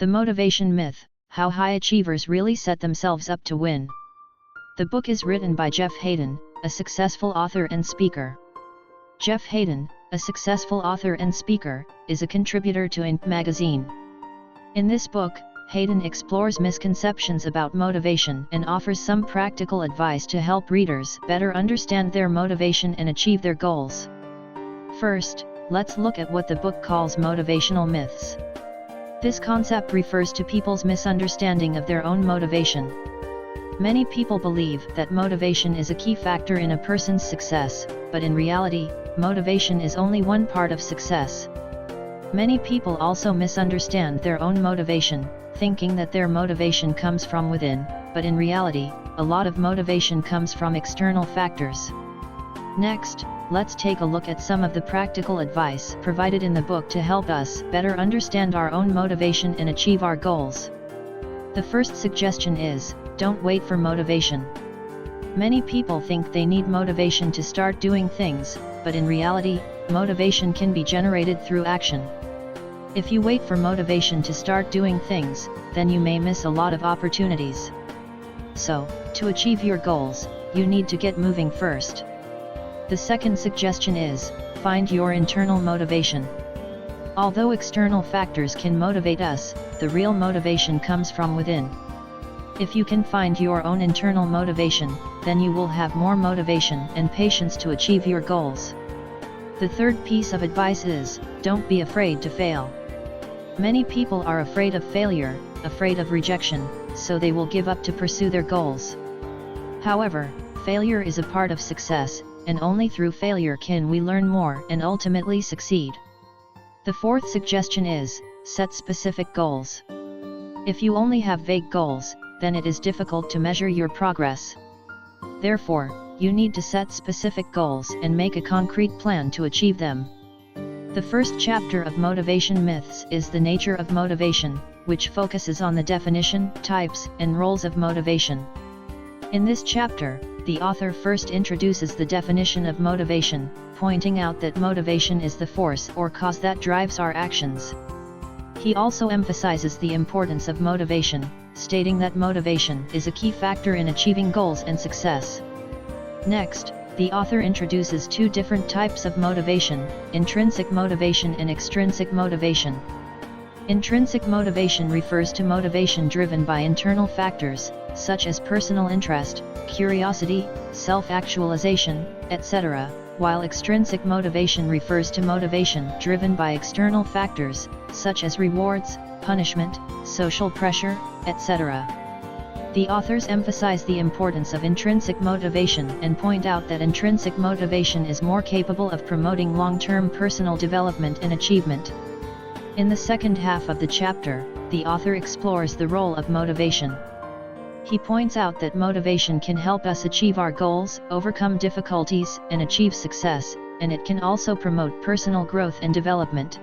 The Motivation Myth: How High Achievers Really Set Themselves Up to Win. The book is written by Jeff Haden, a successful author and speaker. Jeff Haden, a successful author and speaker, is a contributor to Inc. magazine. In this book, Haden explores misconceptions about motivation and offers some practical advice to help readers better understand their motivation and achieve their goals. First, let's look at what the book calls motivational myths. This concept refers to people's misunderstanding of their own motivation. Many people believe that motivation is a key factor in a person's success, but in reality, motivation is only one part of success. Many people also misunderstand their own motivation, thinking that their motivation comes from within, but in reality, a lot of motivation comes from external factors. Next, let's take a look at some of the practical advice provided in the book to help us better understand our own motivation and achieve our goals. The first suggestion is, don't wait for motivation. Many people think they need motivation to start doing things, but in reality, motivation can be generated through action. If you wait for motivation to start doing things, then you may miss a lot of opportunities. So, to achieve your goals, you need to get moving first. The second suggestion is, find your internal motivation. Although external factors can motivate us, the real motivation comes from within. If you can find your own internal motivation, then you will have more motivation and patience to achieve your goals. The third piece of advice is, don't be afraid to fail. Many people are afraid of failure, afraid of rejection, so they will give up to pursue their goals. However, failure is a part of success, and only through failure can we learn more and ultimately succeed. The fourth suggestion is, set specific goals. If you only have vague goals, then it is difficult to measure your progress. Therefore, you need to set specific goals and make a concrete plan to achieve them. The first chapter of Motivation Myths is the nature of motivation, which focuses on the definition, types, and roles of motivation. In this chapter, the author first introduces the definition of motivation, pointing out that motivation is the force or cause that drives our actions. He also emphasizes the importance of motivation, stating that motivation is a key factor in achieving goals and success. Next, the author introduces two different types of motivation, intrinsic motivation and extrinsic motivation. Intrinsic motivation refers to motivation driven by internal factors, such as personal interest, curiosity, self-actualization, etc., while extrinsic motivation refers to motivation driven by external factors, such as rewards, punishment, social pressure, etc. The authors emphasize the importance of intrinsic motivation and point out that intrinsic motivation is more capable of promoting long-term personal development and achievement. In the second half of the chapter, the author explores the role of motivation. He points out that motivation can help us achieve our goals, overcome difficulties, and achieve success, and it can also promote personal growth and development.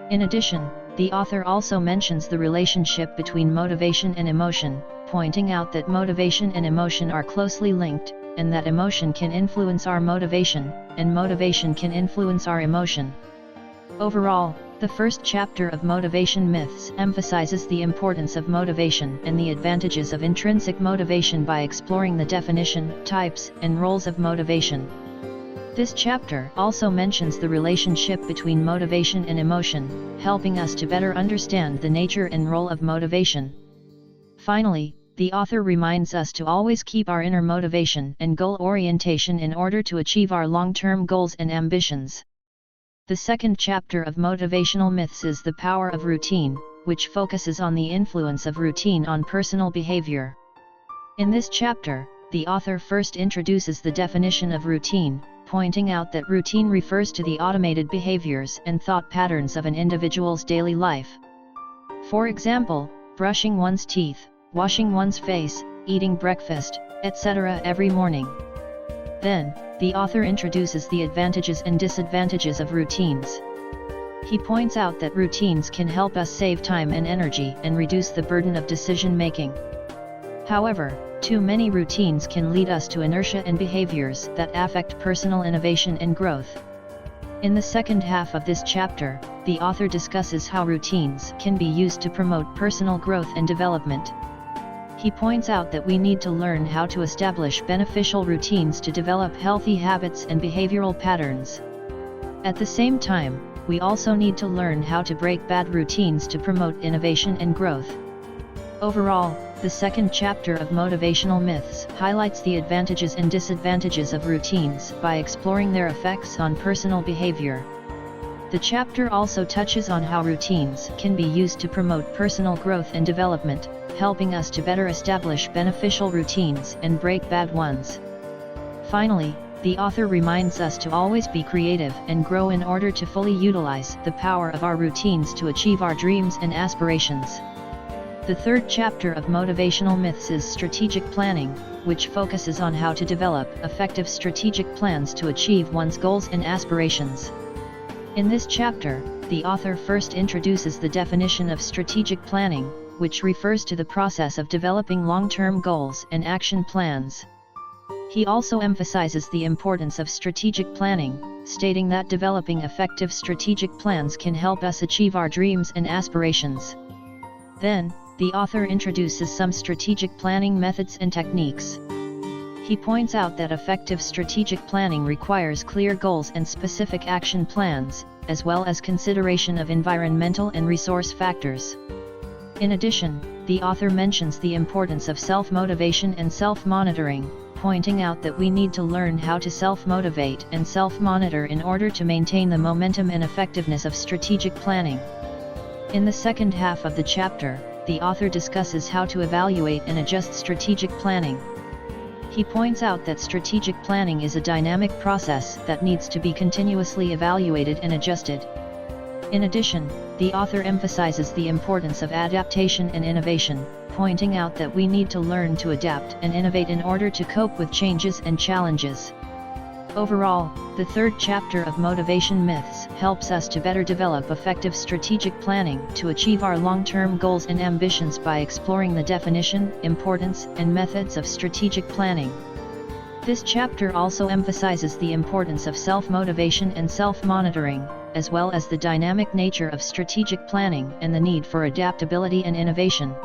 In addition, the author also mentions the relationship between motivation and emotion, pointing out that motivation and emotion are closely linked, and that emotion can influence our motivation, and motivation can influence our emotion. Overall, the first chapter of Motivation Myths emphasizes the importance of motivation and the advantages of intrinsic motivation by exploring the definition, types, and roles of motivation. This chapter also mentions the relationship between motivation and emotion, helping us to better understand the nature and role of motivation. Finally, the author reminds us to always keep our inner motivation and goal orientation in order to achieve our long-term goals and ambitions. The second chapter of Motivational Myths is the power of routine, which focuses on the influence of routine on personal behavior. In this chapter, the author first introduces the definition of routine, pointing out that routine refers to the automated behaviors and thought patterns of an individual's daily life. For example, brushing one's teeth, washing one's face, eating breakfast, etc. every morning. Then, the author introduces the advantages and disadvantages of routines. He points out that routines can help us save time and energy and reduce the burden of decision-making. However, too many routines can lead us to inertia and behaviors that affect personal innovation and growth. In the second half of this chapter, the author discusses how routines can be used to promote personal growth and development. He points out that we need to learn how to establish beneficial routines to develop healthy habits and behavioral patterns. At the same time, we also need to learn how to break bad routines to promote innovation and growth. Overall, the second chapter of Motivational Myths highlights the advantages and disadvantages of routines by exploring their effects on personal behavior. The chapter also touches on how routines can be used to promote personal growth and development, helping us to better establish beneficial routines and break bad ones. Finally, the author reminds us to always be creative and grow in order to fully utilize the power of our routines to achieve our dreams and aspirations. The third chapter of Motivational Myths is Strategic Planning, which focuses on how to develop effective strategic plans to achieve one's goals and aspirations. In this chapter, the author first introduces the definition of strategic planning, which refers to the process of developing long-term goals and action plans. He also emphasizes the importance of strategic planning, stating that developing effective strategic plans can help us achieve our dreams and aspirations. Then, the author introduces some strategic planning methods and techniques. He points out that effective strategic planning requires clear goals and specific action plans, as well as consideration of environmental and resource factors. In addition, the author mentions the importance of self-motivation and self-monitoring, pointing out that we need to learn how to self-motivate and self-monitor in order to maintain the momentum and effectiveness of strategic planning. In the second half of the chapter, the author discusses how to evaluate and adjust strategic planning. He points out that strategic planning is a dynamic process that needs to be continuously evaluated and adjusted. In addition, the author emphasizes the importance of adaptation and innovation, pointing out that we need to learn to adapt and innovate in order to cope with changes and challenges. Overall, the third chapter of Motivation Myths helps us to better develop effective strategic planning to achieve our long-term goals and ambitions by exploring the definition, importance, and methods of strategic planning. This chapter also emphasizes the importance of self-motivation and self-monitoring, as well as the dynamic nature of strategic planning and the need for adaptability and innovation.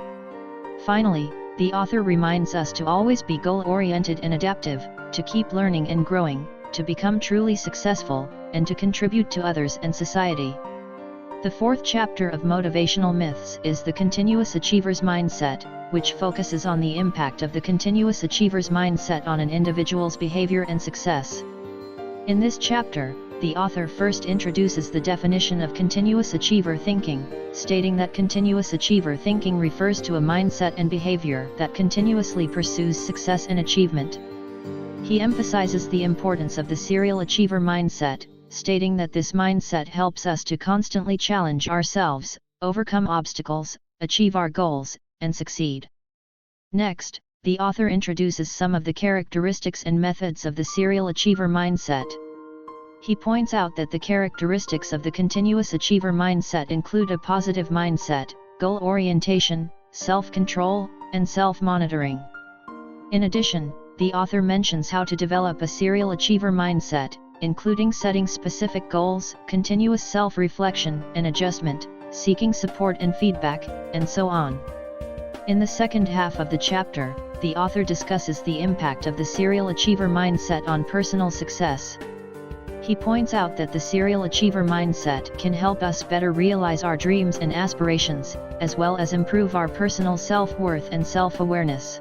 Finally, the author reminds us to always be goal-oriented and adaptive, to keep learning and growing, to become truly successful, and to contribute to others and society. The fourth chapter of Motivational Myths is the Continuous Achiever's Mindset, which focuses on the impact of the continuous achiever's mindset on an individual's behavior and success. In this chapter, the author first introduces the definition of continuous achiever thinking, stating that continuous achiever thinking refers to a mindset and behavior that continuously pursues success and achievement. He emphasizes the importance of the serial achiever mindset, stating that this mindset helps us to constantly challenge ourselves, overcome obstacles, achieve our goals, and succeed. Next, the author introduces some of the characteristics and methods of the serial achiever mindset. He points out that the characteristics of the continuous achiever mindset include a positive mindset, goal orientation, self-control, and self-monitoring. In addition, the author mentions how to develop a serial achiever mindset, including setting specific goals, continuous self-reflection and adjustment, seeking support and feedback, and so on. In the second half of the chapter, the author discusses the impact of the serial achiever mindset on personal success. He points out that the serial achiever mindset can help us better realize our dreams and aspirations, as well as improve our personal self-worth and self-awareness.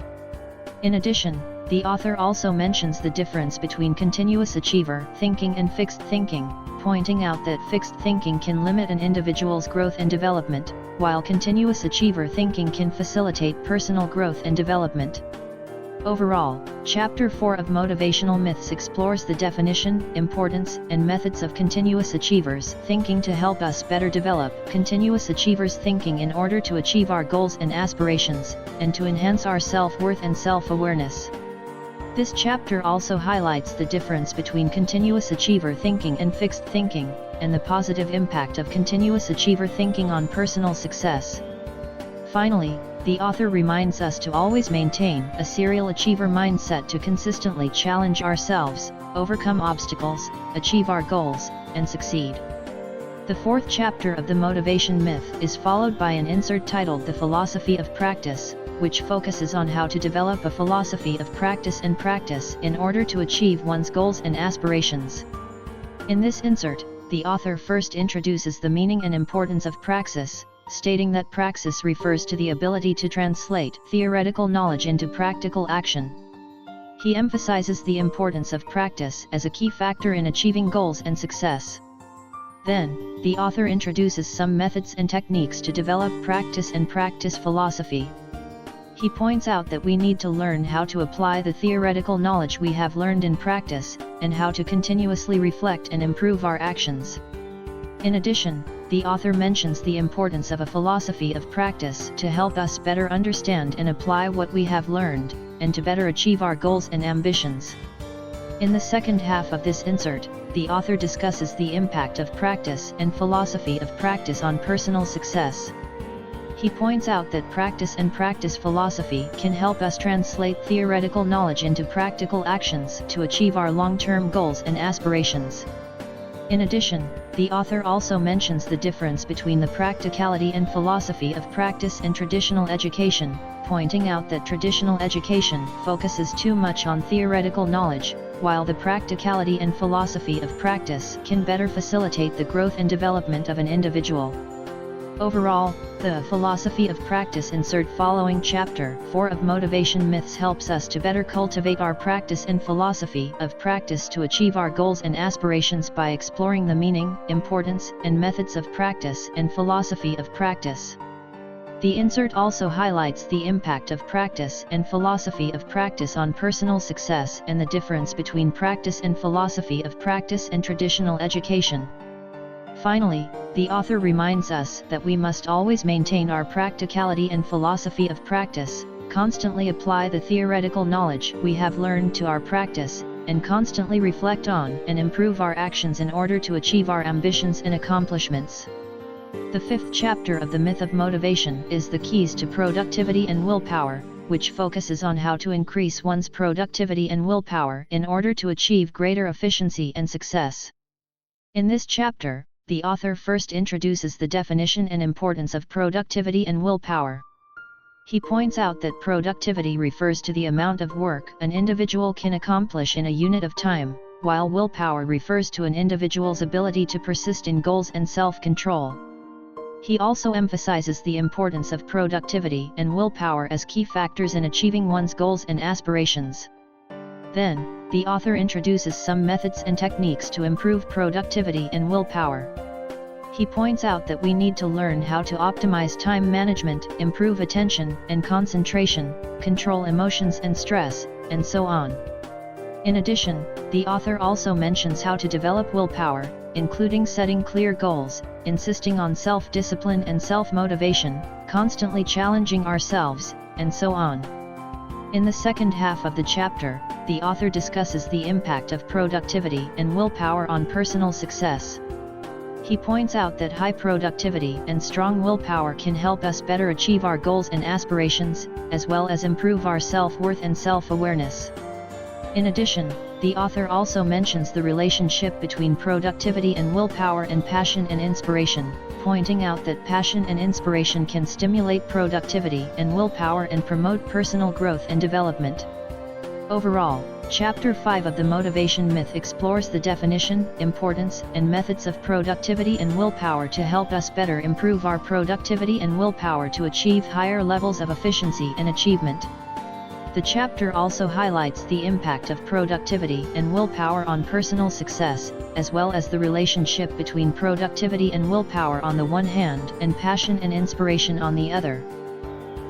In addition, the author also mentions the difference between continuous achiever thinking and fixed thinking, pointing out that fixed thinking can limit an individual's growth and development, while continuous achiever thinking can facilitate personal growth and development. Overall, Chapter 4 of Motivational Myths explores the definition, importance, and methods of continuous achievers thinking to help us better develop continuous achievers thinking in order to achieve our goals and aspirations, and to enhance our self-worth and self-awareness. This chapter also highlights the difference between continuous achiever thinking and fixed thinking, and the positive impact of continuous achiever thinking on personal success. Finally, the author reminds us to always maintain a serial achiever mindset to consistently challenge ourselves, overcome obstacles, achieve our goals, and succeed. The fourth chapter of the motivation myth is followed by an insert titled The Philosophy of Practice, which focuses on how to develop a philosophy of practice and practice in order to achieve one's goals and aspirations. In this insert, the author first introduces the meaning and importance of praxis, stating that praxis refers to the ability to translate theoretical knowledge into practical action. He emphasizes the importance of practice as a key factor in achieving goals and success. Then, the author introduces some methods and techniques to develop practice and practice philosophy. He points out that we need to learn how to apply the theoretical knowledge we have learned in practice, and how to continuously reflect and improve our actions. In addition, the author mentions the importance of a philosophy of practice to help us better understand and apply what we have learned, and to better achieve our goals and ambitions. In the second half of this insert, the author discusses the impact of practice and philosophy of practice on personal success. He points out that practice and practice philosophy can help us translate theoretical knowledge into practical actions to achieve our long-term goals and aspirations. In addition, the author also mentions the difference between the practicality and philosophy of practice and traditional education, pointing out that traditional education focuses too much on theoretical knowledge, while the practicality and philosophy of practice can better facilitate the growth and development of an individual. Overall, the philosophy of practice insert following chapter 4 of Motivation Myths helps us to better cultivate our practice and philosophy of practice to achieve our goals and aspirations by exploring the meaning, importance, and methods of practice and philosophy of practice. The insert also highlights the impact of practice and philosophy of practice on personal success and the difference between practice and philosophy of practice and traditional education. Finally, the author reminds us that we must always maintain our practicality and philosophy of practice, constantly apply the theoretical knowledge we have learned to our practice, and constantly reflect on and improve our actions in order to achieve our ambitions and accomplishments. The fifth chapter of the Myth of Motivation is the keys to productivity and willpower, which focuses on how to increase one's productivity and willpower in order to achieve greater efficiency and success. In this chapter, the author first introduces the definition and importance of productivity and willpower. He points out that productivity refers to the amount of work an individual can accomplish in a unit of time, while willpower refers to an individual's ability to persist in goals and self-control. He also emphasizes the importance of productivity and willpower as key factors in achieving one's goals and aspirations. Then, the author introduces some methods and techniques to improve productivity and willpower. He points out that we need to learn how to optimize time management, improve attention and concentration, control emotions and stress, and so on. In addition, the author also mentions how to develop willpower, including setting clear goals, insisting on self-discipline and self-motivation, constantly challenging ourselves, and so on. In the second half of the chapter, the author discusses the impact of productivity and willpower on personal success. He points out that high productivity and strong willpower can help us better achieve our goals and aspirations, as well as improve our self-worth and self-awareness. In addition, the author also mentions the relationship between productivity and willpower and passion and inspiration, pointing out that passion and inspiration can stimulate productivity and willpower and promote personal growth and development. Overall, Chapter 5 of the Motivation Myth explores the definition, importance, and methods of productivity and willpower to help us better improve our productivity and willpower to achieve higher levels of efficiency and achievement. The chapter also highlights the impact of productivity and willpower on personal success, as well as the relationship between productivity and willpower on the one hand and passion and inspiration on the other.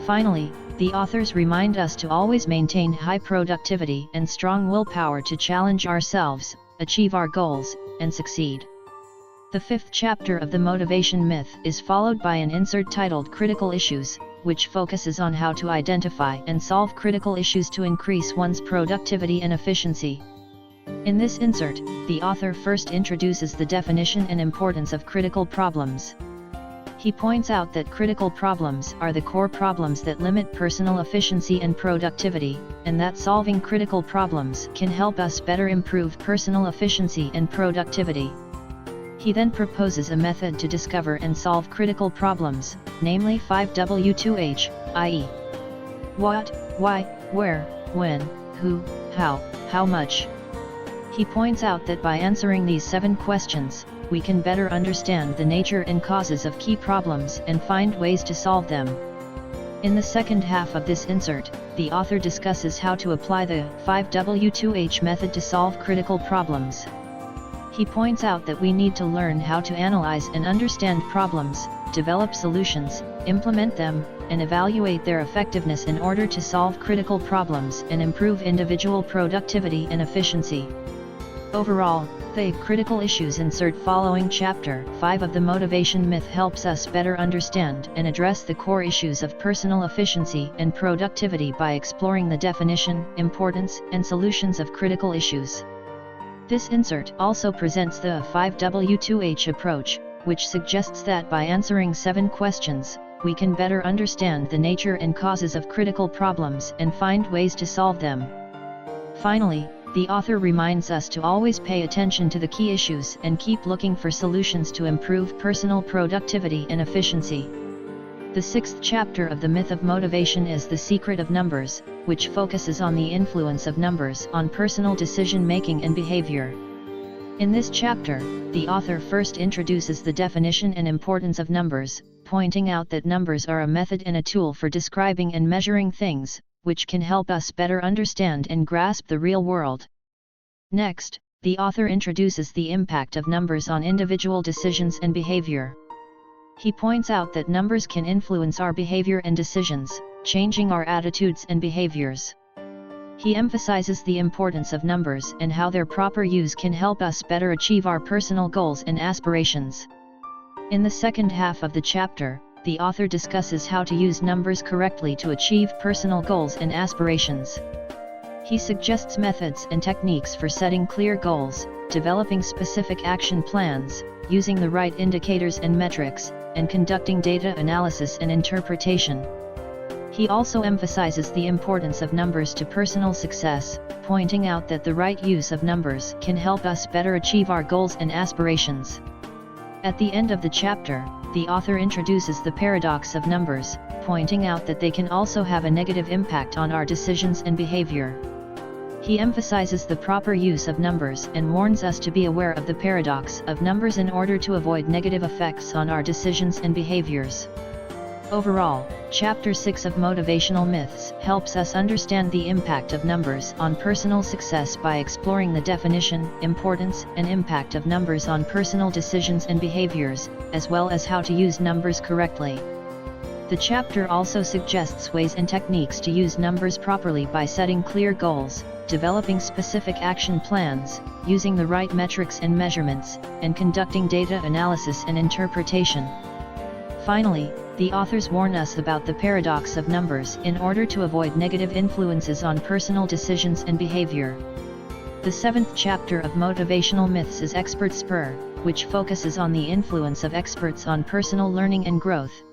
Finally, the authors remind us to always maintain high productivity and strong willpower to challenge ourselves, achieve our goals, and succeed. The fifth chapter of the Motivation Myth is followed by an insert titled Critical Issues, which focuses on how to identify and solve critical issues to increase one's productivity and efficiency. In this insert, the author first introduces the definition and importance of critical problems. He points out that critical problems are the core problems that limit personal efficiency and productivity, and that solving critical problems can help us better improve personal efficiency and productivity. He then proposes a method to discover and solve critical problems, namely 5W2H, i.e. what, why, where, when, who, how much. He points out that by answering these 7 questions, we can better understand the nature and causes of key problems and find ways to solve them. In the second half of this insert, the author discusses how to apply the 5W2H method to solve critical problems. He points out that we need to learn how to analyze and understand problems, develop solutions, implement them, and evaluate their effectiveness in order to solve critical problems and improve individual productivity and efficiency. Overall, the critical issues insert following Chapter 5 of the Motivation Myth helps us better understand and address the core issues of personal efficiency and productivity by exploring the definition, importance, and solutions of critical issues. This insert also presents the 5W2H approach, which suggests that by answering 7 questions, we can better understand the nature and causes of critical problems and find ways to solve them. Finally, the author reminds us to always pay attention to the key issues and keep looking for solutions to improve personal productivity and efficiency. The 6th chapter of the Myth of Motivation is The Secret of Numbers, which focuses on the influence of numbers on personal decision-making and behavior. In this chapter, the author first introduces the definition and importance of numbers, pointing out that numbers are a method and a tool for describing and measuring things, which can help us better understand and grasp the real world. Next, the author introduces the impact of numbers on individual decisions and behavior. He points out that numbers can influence our behavior and decisions, changing our attitudes and behaviors. He emphasizes the importance of numbers and how their proper use can help us better achieve our personal goals and aspirations. In the second half of the chapter, the author discusses how to use numbers correctly to achieve personal goals and aspirations. He suggests methods and techniques for setting clear goals, developing specific action plans, using the right indicators and metrics, and conducting data analysis and interpretation. He also emphasizes the importance of numbers to personal success, pointing out that the right use of numbers can help us better achieve our goals and aspirations. At the end of the chapter, the author introduces the paradox of numbers, pointing out that they can also have a negative impact on our decisions and behavior. He emphasizes the proper use of numbers and warns us to be aware of the paradox of numbers in order to avoid negative effects on our decisions and behaviors. Overall, Chapter 6 of Motivational Myths helps us understand the impact of numbers on personal success by exploring the definition, importance, and impact of numbers on personal decisions and behaviors, as well as how to use numbers correctly. The chapter also suggests ways and techniques to use numbers properly by setting clear goals, developing specific action plans, using the right metrics and measurements, and conducting data analysis and interpretation. Finally, the authors warn us about the paradox of numbers in order to avoid negative influences on personal decisions and behavior. The 7th chapter of Motivational Myths is Expert Spur, which focuses on the influence of experts on personal learning and growth.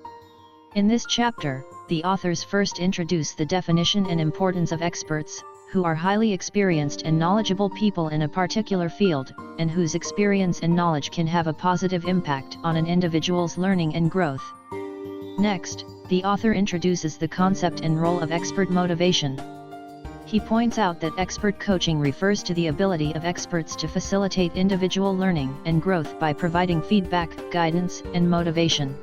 In this chapter, the authors first introduce the definition and importance of experts, who are highly experienced and knowledgeable people in a particular field, and whose experience and knowledge can have a positive impact on an individual's learning and growth. Next, the author introduces the concept and role of expert motivation. He points out that expert coaching refers to the ability of experts to facilitate individual learning and growth by providing feedback, guidance, and motivation.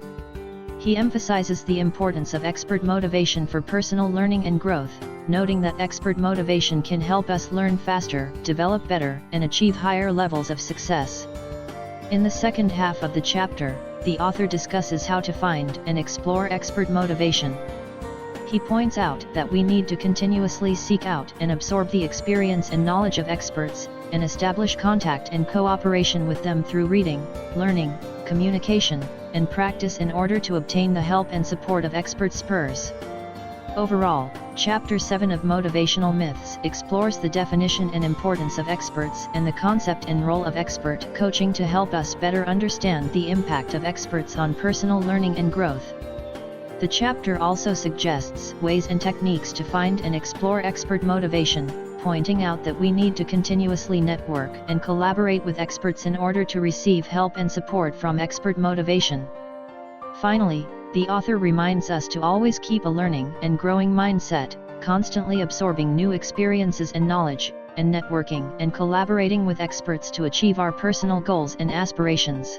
He emphasizes the importance of expert motivation for personal learning and growth, noting that expert motivation can help us learn faster, develop better, and achieve higher levels of success. In the second half of the chapter, the author discusses how to find and explore expert motivation. He points out that we need to continuously seek out and absorb the experience and knowledge of experts, and establish contact and cooperation with them through reading, learning, communication, and practice in order to obtain the help and support of expert spurs. Overall, Chapter 7 of Motivational Myths explores the definition and importance of experts and the concept and role of expert coaching to help us better understand the impact of experts on personal learning and growth. The chapter also suggests ways and techniques to find and explore expert motivation, pointing out that we need to continuously network and collaborate with experts in order to receive help and support from expert motivation. Finally, the author reminds us to always keep a learning and growing mindset, constantly absorbing new experiences and knowledge, and networking and collaborating with experts to achieve our personal goals and aspirations.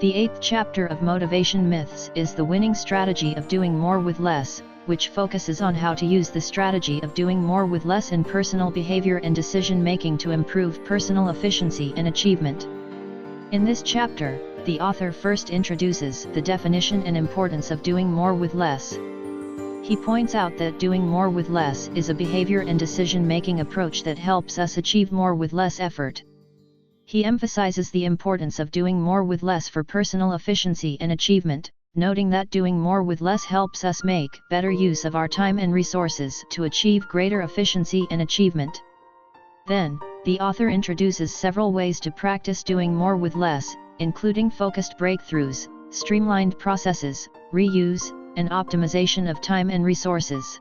The 8th chapter of Motivation Myths is the winning strategy of doing more with less, which focuses on how to use the strategy of doing more with less in personal behavior and decision-making to improve personal efficiency and achievement. In this chapter, the author first introduces the definition and importance of doing more with less. He points out that doing more with less is a behavior and decision-making approach that helps us achieve more with less effort. He emphasizes the importance of doing more with less for personal efficiency and achievement, noting that doing more with less helps us make better use of our time and resources to achieve greater efficiency and achievement. Then, the author introduces several ways to practice doing more with less, including focused breakthroughs, streamlined processes, reuse, and optimization of time and resources.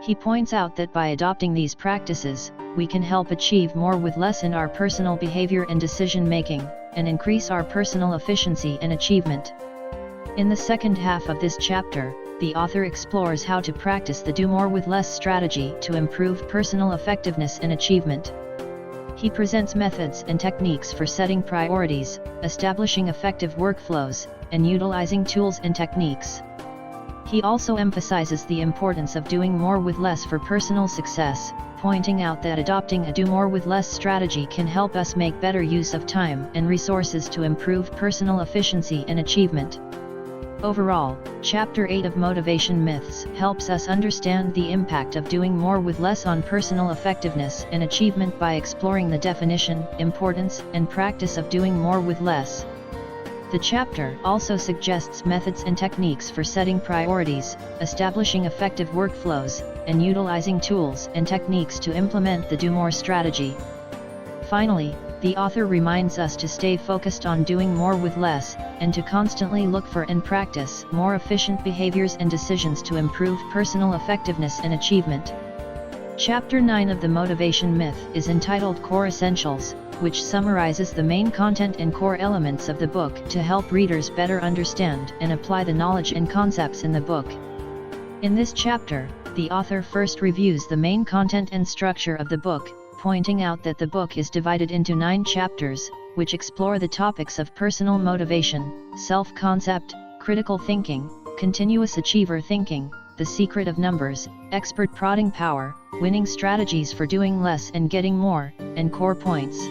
He points out that by adopting these practices, we can help achieve more with less in our personal behavior and decision-making, and increase our personal efficiency and achievement. In the second half of this chapter, the author explores how to practice the do more with less strategy to improve personal effectiveness and achievement. He presents methods and techniques for setting priorities, establishing effective workflows, and utilizing tools and techniques. He also emphasizes the importance of doing more with less for personal success, pointing out that adopting a do more with less strategy can help us make better use of time and resources to improve personal efficiency and achievement. Overall, Chapter 8 of Motivation Myths helps us understand the impact of doing more with less on personal effectiveness and achievement by exploring the definition, importance, and practice of doing more with less. The chapter also suggests methods and techniques for setting priorities, establishing effective workflows, and utilizing tools and techniques to implement the do more strategy. Finally, the author reminds us to stay focused on doing more with less, and to constantly look for and practice more efficient behaviors and decisions to improve personal effectiveness and achievement. Chapter 9 of the Motivation Myth is entitled Core Essentials, which summarizes the main content and core elements of the book to help readers better understand and apply the knowledge and concepts in the book. In this chapter, the author first reviews the main content and structure of the book, pointing out that the book is divided into 9 chapters, which explore the topics of personal motivation, self-concept, critical thinking, continuous achiever thinking, the secret of numbers, expert prodding power, winning strategies for doing less and getting more, and core points.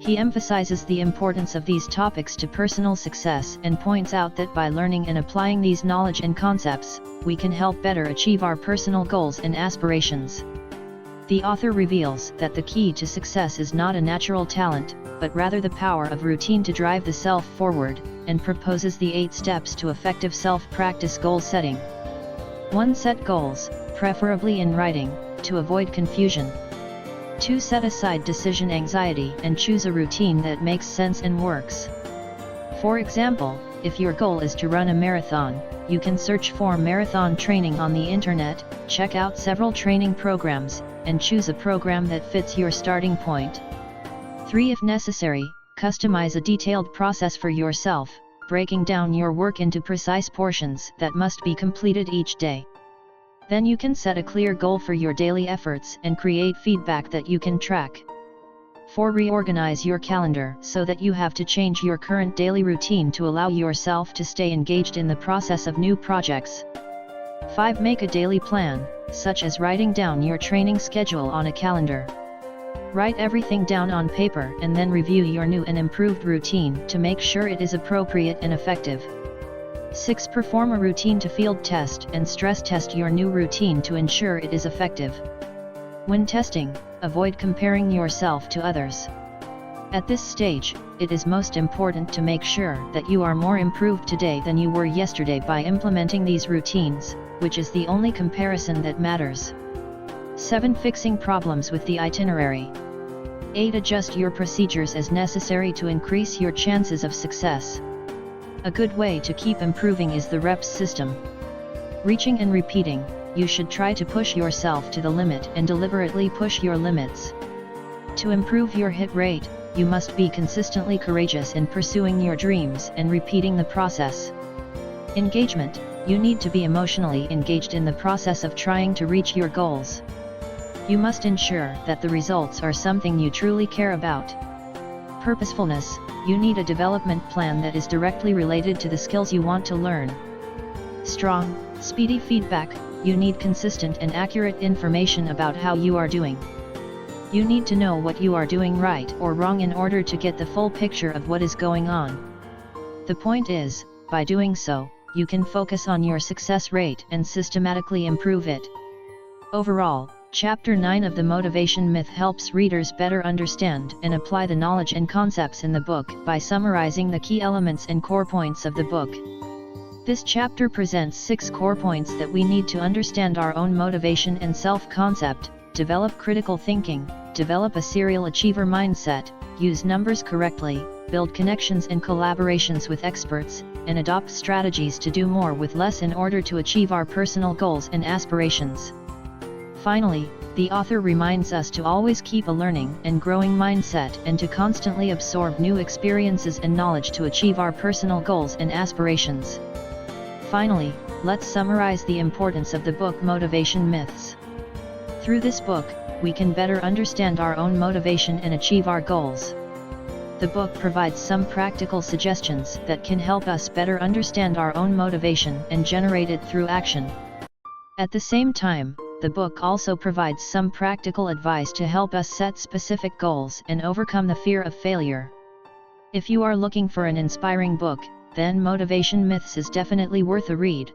He emphasizes the importance of these topics to personal success and points out that by learning and applying these knowledge and concepts, we can help better achieve our personal goals and aspirations. The author reveals that the key to success is not a natural talent, but rather the power of routine to drive the self forward, and proposes the 8 steps to effective self-practice goal setting. 1. Set goals, preferably in writing, to avoid confusion. 2. Set aside decision anxiety and choose a routine that makes sense and works. For example, if your goal is to run a marathon, you can search for marathon training on the internet, check out several training programs, and choose a program that fits your starting point. 3. If necessary, customize a detailed process for yourself, breaking down your work into precise portions that must be completed each day. Then you can set a clear goal for your daily efforts and create feedback that you can track. 4. Reorganize your calendar so that you have to change your current daily routine to allow yourself to stay engaged in the process of new projects. 5. Make a daily plan, such as writing down your training schedule on a calendar. Write everything down on paper and then review your new and improved routine to make sure it is appropriate and effective. 6. Perform a routine to field test and stress test your new routine to ensure it is effective. When testing, avoid comparing yourself to others. At this stage, it is most important to make sure that you are more improved today than you were yesterday by implementing these routines, which is the only comparison that matters. 7. Fixing problems with the itinerary. 8. Adjust your procedures as necessary to increase your chances of success. A good way to keep improving is the REPS system. Reaching and repeating, you should try to push yourself to the limit and deliberately push your limits. To improve your hit rate, you must be consistently courageous in pursuing your dreams and repeating the process. Engagement, you need to be emotionally engaged in the process of trying to reach your goals. You must ensure that the results are something you truly care about. Purposefulness, you need a development plan that is directly related to the skills you want to learn. Strong, speedy feedback, you need consistent and accurate information about how you are doing. You need to know what you are doing right or wrong in order to get the full picture of what is going on. The point is, by doing so, you can focus on your success rate and systematically improve it. Overall, Chapter 9 of the Motivation Myth helps readers better understand and apply the knowledge and concepts in the book by summarizing the key elements and core points of the book. This chapter presents 6 core points that we need to understand our own motivation and self-concept, develop critical thinking, develop a serial achiever mindset, use numbers correctly, build connections and collaborations with experts, and adopt strategies to do more with less in order to achieve our personal goals and aspirations. Finally, the author reminds us to always keep a learning and growing mindset and to constantly absorb new experiences and knowledge to achieve our personal goals and aspirations. Finally, let's summarize the importance of the book Motivation Myths. Through this book, we can better understand our own motivation and achieve our goals. The book provides some practical suggestions that can help us better understand our own motivation and generate it through action. At the same time, the book also provides some practical advice to help us set specific goals and overcome the fear of failure. If you are looking for an inspiring book, then Motivation Myths is definitely worth a read.